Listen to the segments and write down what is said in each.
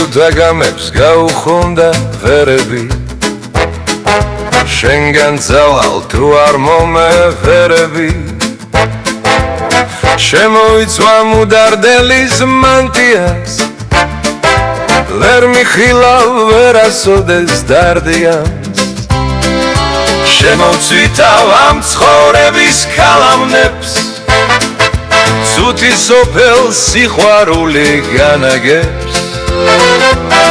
დაგამებს გაუხონდა ვერები შენგან ძალალ თუ არ მომეფერები შემოიცვა მუდარდელის მანტიას ვერ მიხილავ ვერასოდეს დარდიანს შემოწვითავ ამ ცხოვრების ქალამნებს ცუთი სოფელ სიყვარული განაგებს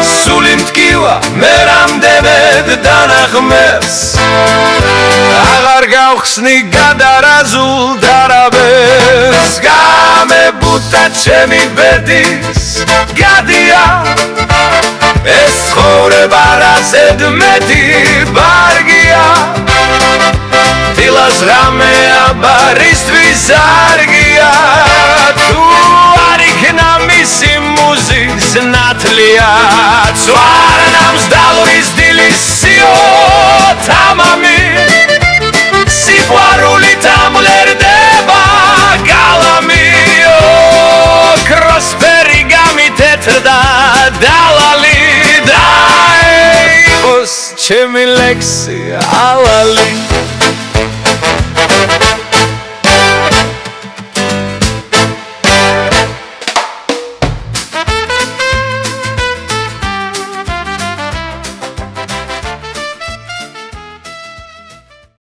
სული მტკივა მე რამდენად დანაღმებს აღარ გავხსნი გადარაზულ დარაბეს გამებუტა ჩემი ბედის გადია ეს ცხოვრება რასედ მეტი ბარგია დილას რამე აბარისთვის არგია თუ არ იქნა მისი მუზის ნათლია ცვარნამს დალვის დილის სიო თამამი სიყვარული დამლერდება გალამი კროსფერი გამითეთრდა დალალი და იყოს ჩემი ლექსი ალალი